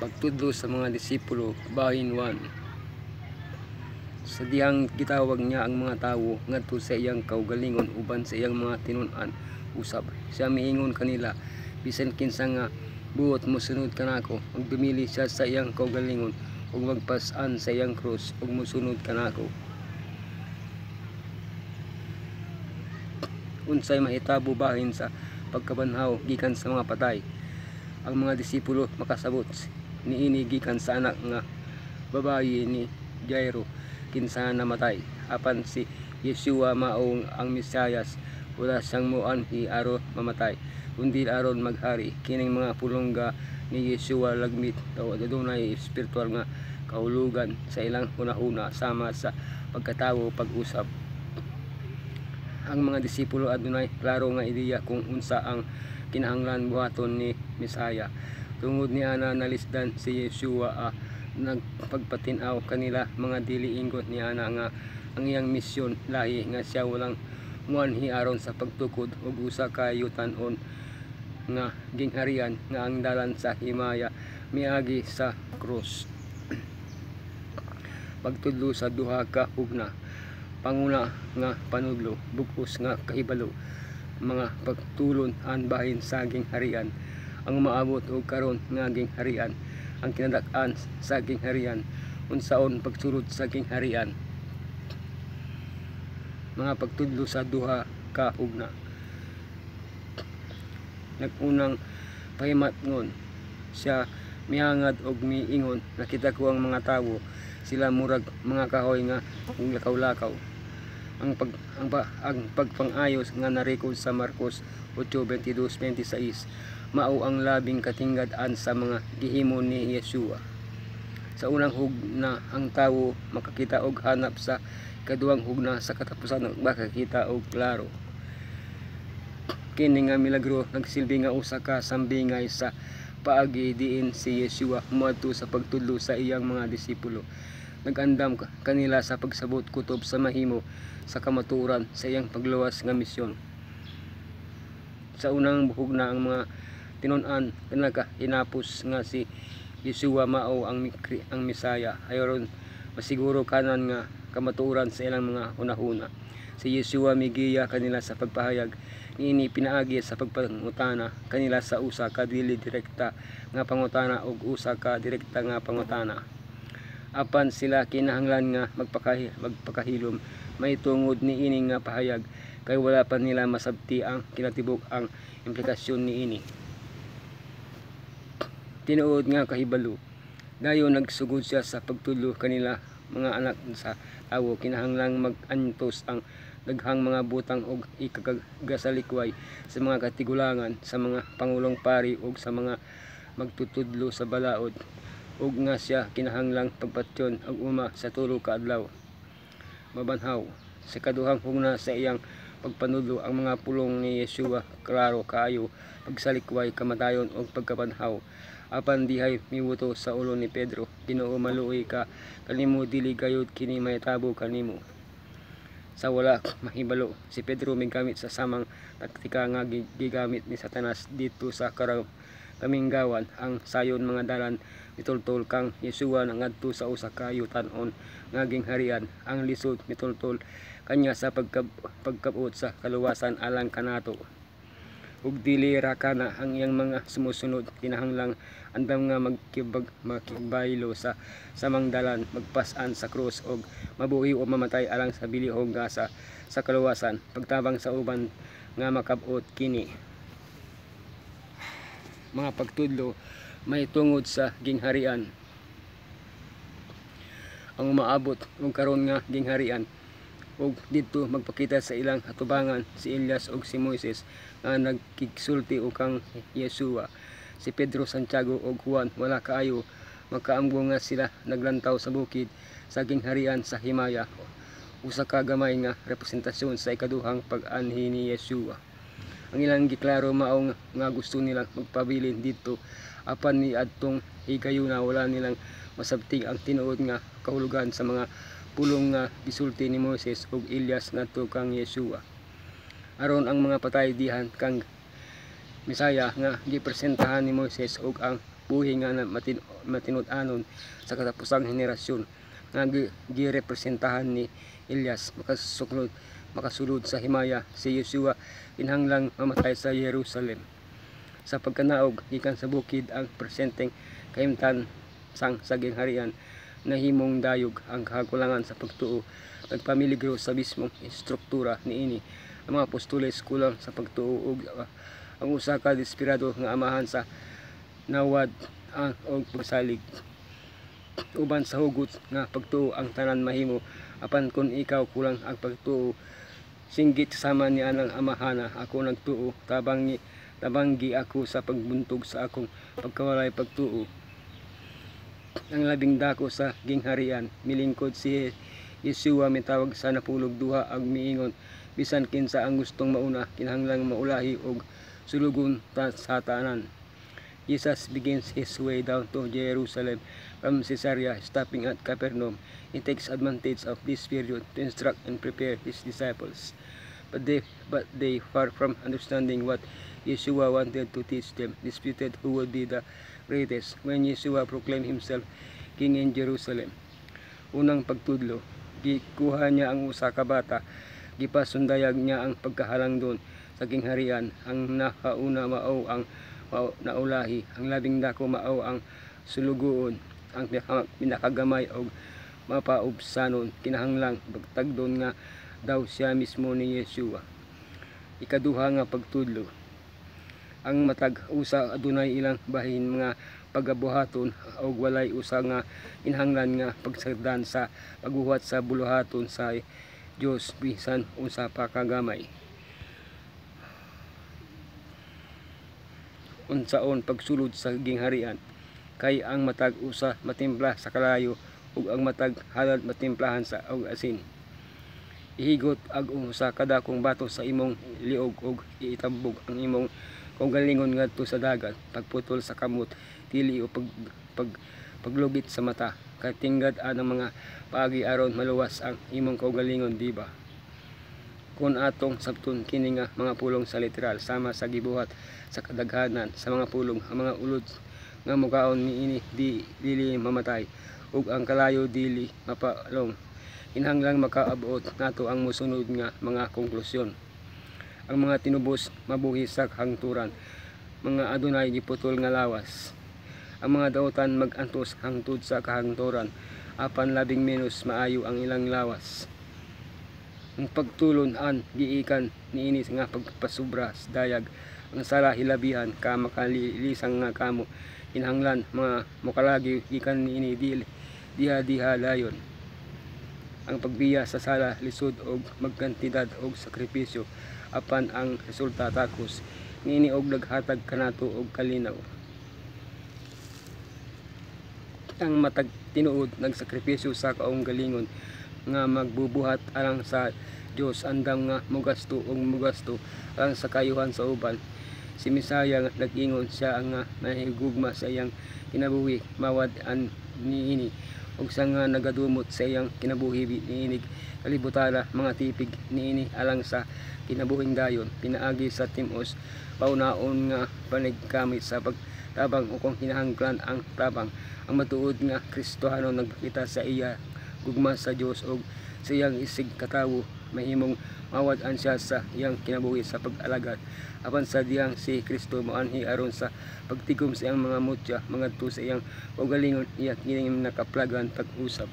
Pagtudlo sa mga disipulo, bahin 1. Sa dihang gitawag niya ang mga tawo ngadto sa iyang kaugalingon uban sa iyang mga tinun-an usab. Siya miingon kanila, bisan kinsa nga buot mosunod kanako, magdumili siya sa iyang kaugalingon ug magpas-an sa iyang krus ug mosunod kanako. Unsay mahitabo bahin sa pagkabanhaw gikan sa mga patay? Ang mga disipulo makasabot niini gikan sa anak nga babayi ni Jairo kinsa namatay. Apan si Yeshua mao ang Mesiyas, wala siyang moanhi aron mamatay, kundi aron maghari. Kining mga pulongga ni Yeshua lagmit daw adunay espiritual nga kahulugan sa ilang hunahuna sama sa pagkatawo pag-usab. Ang mga disipulo adunay klaro nga ideya kung unsa ang kinahanglan buhaton ni Mesaya. Tungod ni ana nalisdan si Yeshua nagpagpatin-aw kanila mga dili ingon ni ana nga ang iyang misyon lahi nga siya walang muanhi aron sa pagtukod ug usa ka yutan-on nga gingharian nga ang dalan sa himaya miagi sa krus. Pagtudlo sa duha ka ugna, panguna nga panudlo, bug-os nga kahibalo, mga pagtulon an bahin sa gingharian, ang maabot og karon nga gingharian, ang kinadak-an sa gingharian, unsaon pagsulod sa gingharian. Mga pagtudlo sa duha ka ugna. Nagunang pahimatngon siya mihangad og miingon, nakita ko ang mga tawo, sila murag mga kahoy nga lakaw-lakaw. Ang pagpangayos nga narikod sa Marcos 8:22-26 mao ang labing katingad-an sa mga gihimo ni Yeshua. Sa unang hugna ang tawo makakita og hanap, sa kaduhang hugna sa katapusan makakita og klaro. Kini nga milagro nagsilbi nga usa ka sambingay sa paagi diin si Yeshua moadto sa pagtudlo sa iyang mga disipulo. Nagandam kanila sa pagsabot kutob sa mahimo sa kamatuoran sa iyang pagluwas nga misyon. Sa unang hugna ang mga tinun-an kanaka hinapos nga si Yeshua mao ang Mesaya, ayon masiguro kanan nga kamatuoran sa ilang mga hunahuna. Si Yeshua migiya kanila sa pagpahayag niini pinaagi sa pagpangutana kanila sa usa ka dili direkta nga pangutana ug usa ka direkta nga pangutana. Apan sila kinahanglan nga magpakahilom may tungod ni ini nga pahayag, kay wala pa nila masabti ang kinatibuk ang implikasyon niini. Tinuod nga kahibalo, dayon nagsugod siya sa pagtudlo kanila, mga anak sa tawo, kinahanglang mag-antos ang daghang mga butang og ikaggasalikway sa mga katigulangan, sa mga pangulong pari ug sa mga magtutudlo sa balaod, ug nga siya kinahanglang pagpatyon og uma sa tulo ka adlaw. Mabanhaw sa kaduhang hugna sa iyang pagpanudlo ang mga pulong ni Yeshua klaro kaayo pagsalikway, kamatayon ug pagkabanhaw. Apan dihay miwuto sa ulo ni Pedro, Ginoo maluoy ka kanimo, dili gayud kini mahitabo kanimo. Sa wala mahibalo si Pedro migamit sa samang taktika nga gigamit ni Satanas dito sa kaminggawan. Ang sayon mga dalan mitultol kang Yeshua nangadto sa usa ka yutan-on nga gingharian. Ang lisod mitultol kanya sa pagkabot sa kaluwasan alang kanato, ug dili ra kana ang iyang mga sumusunod. Kinahanglang andam nga magkibaylo sa samang dalan, magpas-an sa krus ug mabuhi o mamatay alang sa bilihog nga sa kaluwasan, pagtabang sa uban nga makabot kini. Mga pagtudlo may tungod sa gingharian. Ang umaabot ug karon nga gingharian, ug didto magpakita sa ilang atubangan si Elias ug si Moises nga nagkigsulti o kang Yeshua. Si Pedro, Santiago ug Juan wala kaayo makaamgo nga sila naglantaw sa bukid sa gingharian sa himaya, usa ka gamay nga representasyon sa ikaduhang pag-anhi ni Yeshua. Ang ilang giklaro mao nga gusto nilang magpabilin dito, apan ni adtong higayuna wala nilang masabting ang tinuod nga kahulugan sa mga pulong nga gisulti ni Moses ug Elias ngadto kang Yeshua. Aron ang mga patay dihan kang Mesaya nga gipresentahan ni Moses ug ang buhi nga na matinud-anon sa katapusang henerasyon nga girepresentahan ni Elias makasulod sa himaya. Si Yeshua kinahanglang mamatay sa Jerusalem. Sa pagkanaog gikan sa bukid ang presenteng kahimtan sang saging harian nahimong dayog ang kakulangan sa pagtuo. Nagpamiligro sa mismong istruktura niini ang mga apostoles kulang sa pagtuo ug ang usa ka desperado nga amahan sa nawad ang og pagsalig. Uban sa hugot nga pagtuo ang tanan mahimo, apan kung ikaw kulang ang pagtuo, singgit sama ni anang amahana ako nagtuo, tabanggi ako sa pagbuntog sa akong pagkawalay pagtuo. Ang labing dako sa gingharian milingkod si Yeshua mitawag sa napulog duha ag miingon bisan kinsa ang gustong mauna kinahanglang maulahi og sulugon sa tanan. Jesus begins his way down to Jerusalem from Caesarea, stopping at Capernaum. He takes advantage of this period to instruct and prepare his disciples. But they far from understanding what Yeshua wanted to teach them, disputed who would be the greatest. When Yeshua proclaimed himself king in Jerusalem, unang pagtudlo, gikuha niya ang usa ka bata, gipasundayag niya ang pagkahalang doon sa gingharian. Ang nakauna mao ang naulahi, ang labing dako mao ang sulugoon, ang pinakagamay og mapaubsanon kinahanglang pagtagdon nga daw siya mismo ni Yeshua. Ikaduha nga pagtudlo, ang matag usa adunay ilang bahin mga pagabuhaton og walay usa nga kinahanglan nga pagsagdan sa pagbuhat sa buluhaton sa Dios bisan usa pa kagamay. Unsaon pagsulod sa gingharian kay ang matag usa matimpla sa kalayo ug ang matag halad matimplahan sa og asin. Ihigot ag usa kada kong bato sa imong liog ug iitambog ang imong kaugalingon ngadto sa dagat. Pagputol sa kamot dili o paglugit sa mata kay tinggad anang mga paagi aron maluwas ang imong kaugalingon, di ba? Kung atong sabton kini nga mga pulong sa literal sama sa gibuhat sa kadaghanan sa mga pulong, ang mga ulod nga mukaon niini dili mamatay ug ang kalayo dili mapalong. Kinahanglang makaabot nato ang mosunod nga mga konklusyon. Ang mga tinubos mabuhi sa hangturan, mga adunay giputol nga lawas. Ang mga daotan mag-antos hangtod sa kahangturan, apan labing menos maayo ang ilang lawas. Ang pagtulon-an giikan niini nga pagpasubra sa dayag, ang sala hilabihan ka makalilisang nga kamo. Kinahanglan mga mokalagi gikan niini diha layon. Ang pagbiya sa sala lisod og magkantidad og sakripisyo, apan ang resulta takos niini og naghatag kanato og kalinaw. Ang matag tinuod nagsakripisyo sa kaunggalingon nga magbubuhat alang sa Dios, andam nga mugasto alang sa kayuhan sa uban. Si Misaya nga nag-ingon siya nga mahigugma sa iyang kinabuhi mawad an niini ug sa nga nagadumot sa iyang kinabuhi niinig kalibutara mga tipig niini alang sa kinabuhing dayon. Pinaagi sa Timos paunaon nga panigkamit sa pagtabang ukong kinahanglan ang tabang. Ang matuod nga Kristohano nagpakita sa iya gugma sa Dios og sa iyang isig katawo mahimong mawad-an siya sa iyang kinabuhi sa pag-alagad apan sa diyang si Kristo moanhi aron sa pagtigom sa iyang mga mutya mangadto sa iyang kaugalingon iya kining nakaplagan pag-usab.